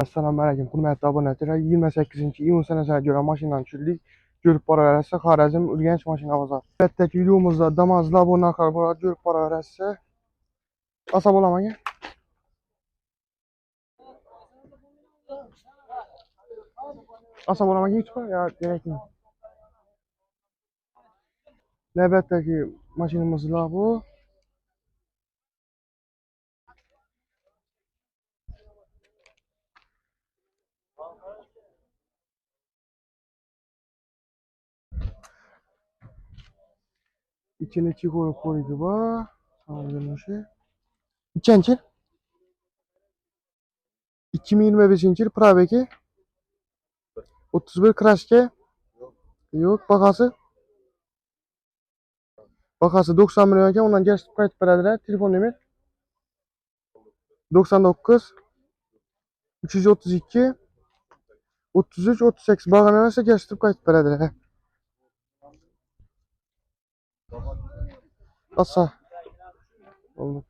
Assalamu alaykum, hurmatli obunachilar. 28-iyun sanasiga göre mashinani tushirdik. Ko'rib boraverasiz. Xorazm Urganch mashina bozor. Bittaki videomizda Damas Labo narxlar bor, ko'rib boraverasiz. Asa bo'laman aka. Asa bo'laman YouTube ya kerakmi? Navbatdagi mashinamiz Labo. İçini koyup koydu bu. Tamam görünüşü. İçençil. 2025 yıl Praveki. 31 Kraşke. Yok bakası. Bakası 90 milyon iken ondan geçip kayıt verdiler. Telefon numara 99 332 33 38 bağlanırsa geçip kayıt verdiler. Asa. Oldu.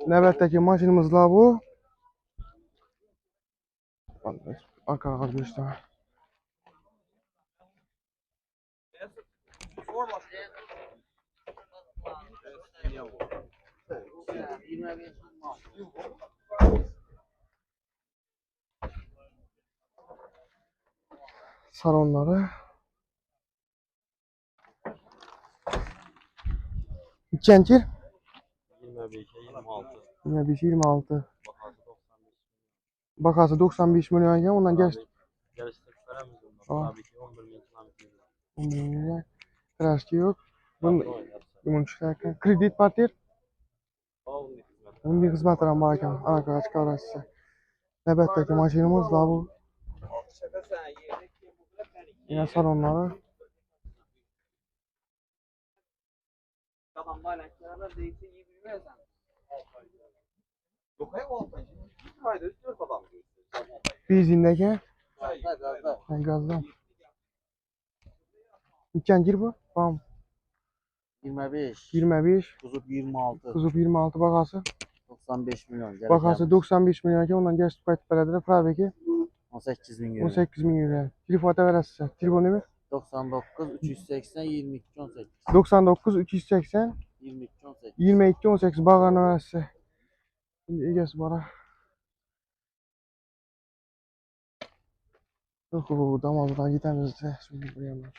Navbatdagi mashinamizlar bu. Arkaga qarab işte. Salonları. İkinci. 25-26. Bakası 95 milyon iken ondan geç. Tabii ki 11 milyon. Kraşki yok. Bunun çıkarken kredi partir. Bunun bir hizmetleri var iken arkaga çıkarasız. Navbatdagi mashinamız da bu. Yine salonları. Benzindeki. Gazdan. İkinci bu. Tamam. 25. 25. Kuzup 26. Kuzup 26 bakası. 95 milyon. Bakası 95 milyon iken ondan geçip kayıt verdiler. Praveki. 18 bin euro. 18 bin euro. Telefona verasız. Telefon numara 99 380 22 18. 99 380 22 18. 22 18 bağlarına verasız. Şimdi egesi bara. Yok damazdan gidemiz de. Şimdi buraya mı?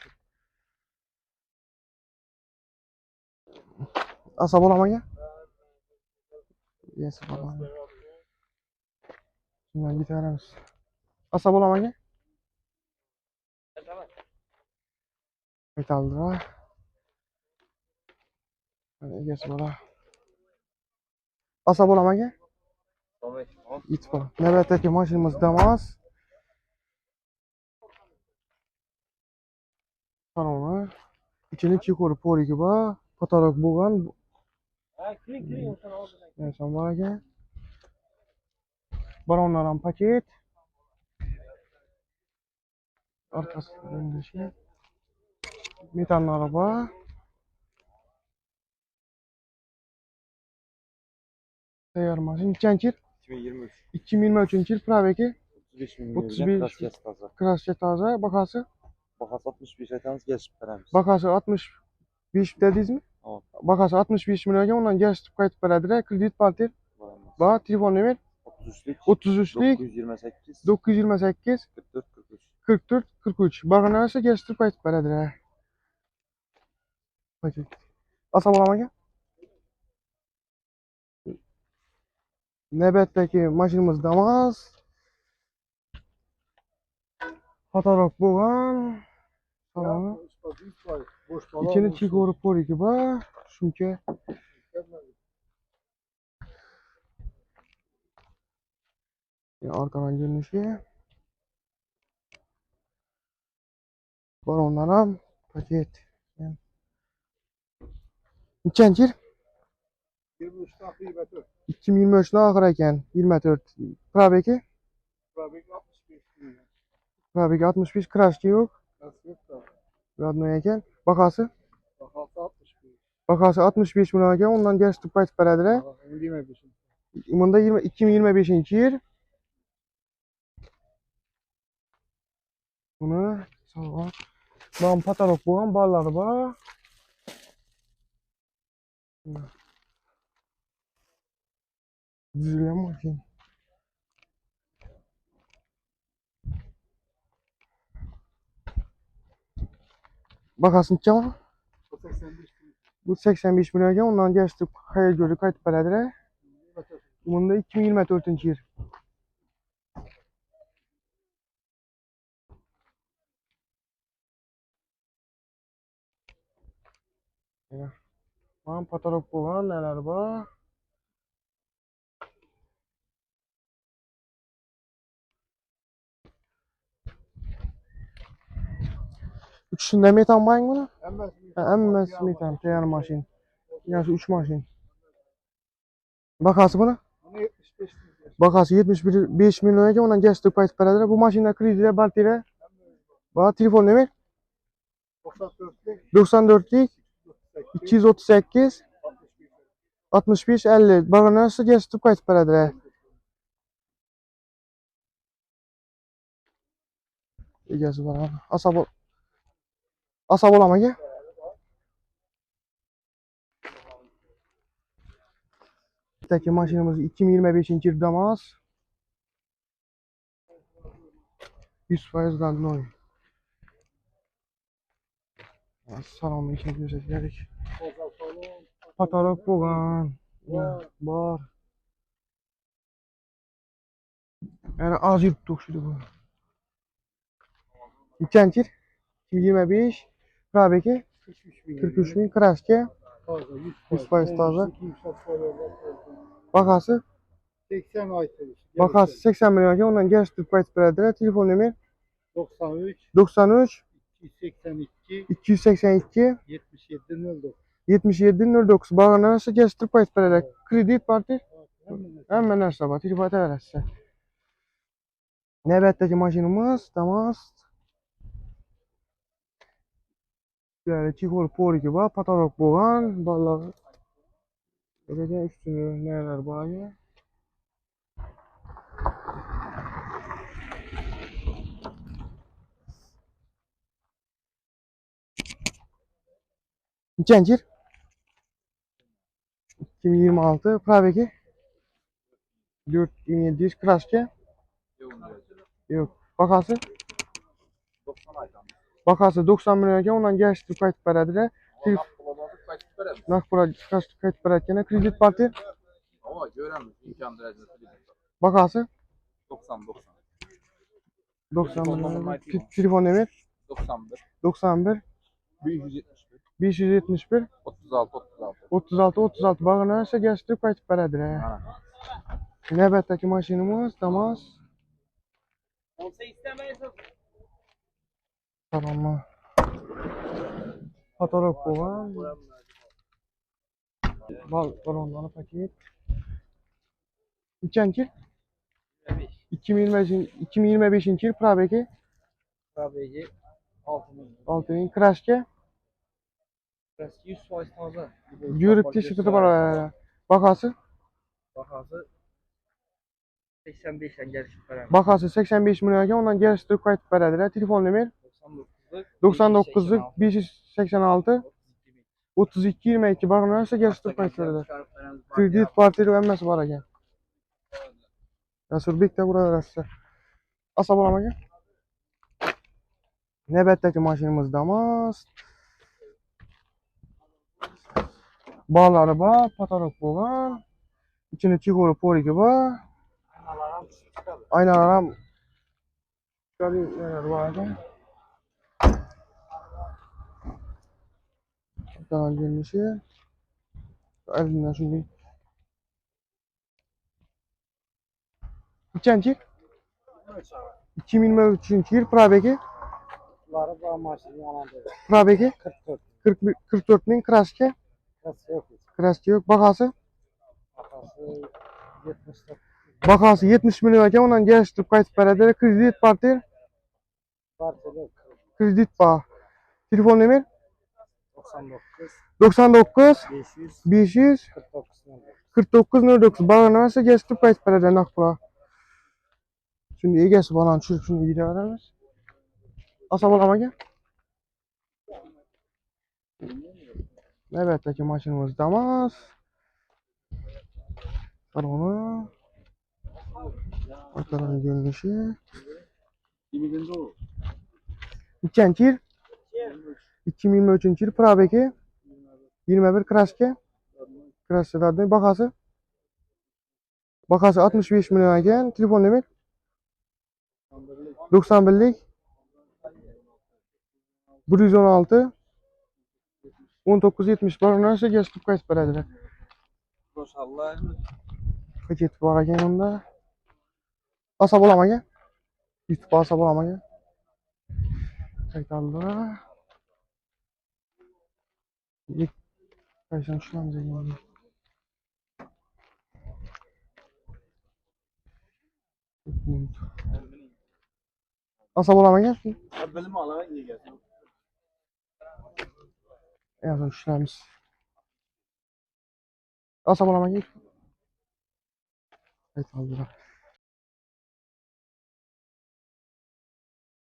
Asa bo'laman ya? Egesi bara. Şimdi gidelim. Asa bo'laman ya? Metalda. Egesi bara. Asa bo'laman ya? It bor. Navbatdagi mashinamiz Damas. Saloni. İçini ko'rib ko'rigi bor. Fotorak bo'lgan. Neyse bor ekan. Baronlar ham paket. Arkasında şey. Metanlar bor. Tayyor mashin. Nechanchi yil? 2023. 2023 yil Praveki. 35 bin 35 taze. Krasya taze. Bakası. Bakası 65 aytanız geçip veremiz. Bakası 65 dediniz mi? Evet. Bakası 65 milyon iken ondan geçip kayıt verdiler. Kredi parti. Bana telefon numara 33'lük 928 928 44 43. 44 43. Bağlanırsa geçip kayıt verdiler. Paket. Asa bo'laman aka? Navbatdagi mashinamiz Damas. Fotorak bo'lgan. Saloni. İçini ko'rib ko'rigi bor. Shuncha. Arkadan görünüşü. Baronlar ham paket. Nechanchi yil? 2023 oxiri ekan. 24. Praveki. Praveki 65 Krashki yo'q. Radnoy ekan. Bakası. Bakası 65 milyon ekan. Ondan geçip kayıt verdiler. Bunda 2025 yil. Bunu sağ. Ben patarok boğan balları var. Düzülen maşin. Bakasın ki ama. Bu 85 milyon ondan geçtik. Hayal gördük kayıt beledire. Bunda 2024 yıl. Ben patarok boğan neler var. Üçünde metan bayın bunu? Emmez metan. Teyar maşin. Yani 3 maşin. Bakası bunu? Bakası 75 milyon ondan geçtik kayıt beledire. Bu maşinler krediyle baltire. Bana telefon ne ver? 94'lik 238 65 50. Bana nasıl geçtik kayıt beledire? İgesi var abi. Asab olama ki. Teki maşinimiz 2025 yıl Damas. 100% Gandnoy. Salamın için gösterdik. Patarok boğan. Var. Yani az yurttuk şimdi bu. İçençir 2025. Rabeki 43 bin kraske. 100% taze. Bakası 80 ay Bakası 80 milyon ki ondan geçtik kayıt beledire. Telefon numara 93 93 282 282 77 09. 7709. Bana nasıl geçtik kayıt beledire. Kredi parti. Hemen nasıl var? Telefon ederse. Nöbetteki maşinimiz Damas. Yani çikol poriki var. Patarok boğan. Vallahi. Öyle üstünü neler var. Cencir 2026 Praveki 4700 Kraske yok. Bakası 90 aydan. Bakası 90 milyon ondan geçti kayıt beledire. Nakbura kayıt beledire. Kredi parti. Ama göremiyoruz. İmkan derecesi. Bakası 90. 90 Telefon milyon. numaram Telefon numara 91. 91 171. 571 36. 36. Bana nasıl geçti kayıt beledire. Nöbetteki maşinimiz Damas. Tamam. Fotoğraf boğan. Balonları paket. İçenki 2025 yıl Praveki KBC 6000. 6000 Kraske. 100% taze. Yürüp teşekkür var. Bakası. Bakası 85'den gelişip veren. Bakası 85 milyon ondan gerisi Türk kayıt beledire. Telefon numara 99 586 32 22. Bakın nasıl gerisi Türk kayıt beledire. Kredi partili vermesi var again. Nasıl bir de burada arası. Asab olama ki. Nöbetteki maşinimiz Damas. Bağları var, patarok boğan. İçinde çikolu poriki var. Aynalarım çıkarıyor neler var da. Kanal gelmişi. Elinden şimdi. İçenci 2023 yıl Praveki. Ları bu maşını yalandı. Praveki 44. 44 bin Kraske. Nasıl yok? Kraske yok. Bakası. Bakası 74. Bakası 70 milyon ki ondan geçti kayıt beledire. Kredi parti. Partili Kredi bağ. Telefon numara 99 99 500 500 49 49 09. Bana nasıl geçti kayıt beledire nakbura. Şimdi iyi gelsin bana şunu iyi de veremez. Asa bolamaga. Navbatdagi mashinamiz Damas. Qaroni. Arkadan görünüşü. Nechanchi yil? 2023 yil. Probegi 21 kraska. Kraskalarning bahası. Bahası 65 milyon ekan. Telefon nomer 91'lik 116 1970 bor narsaga tutib qaytib beradilar. Maşallah. Ketib bor ekan unda. Asa bolamaga. YouTube asa bolamaga. Qaytardilar. Qaysan tushamiz ekan. Asa bolamaga. Benim alarak iyi gelsin. En son tushamiz. Asa bolamaga. Qaytardilar.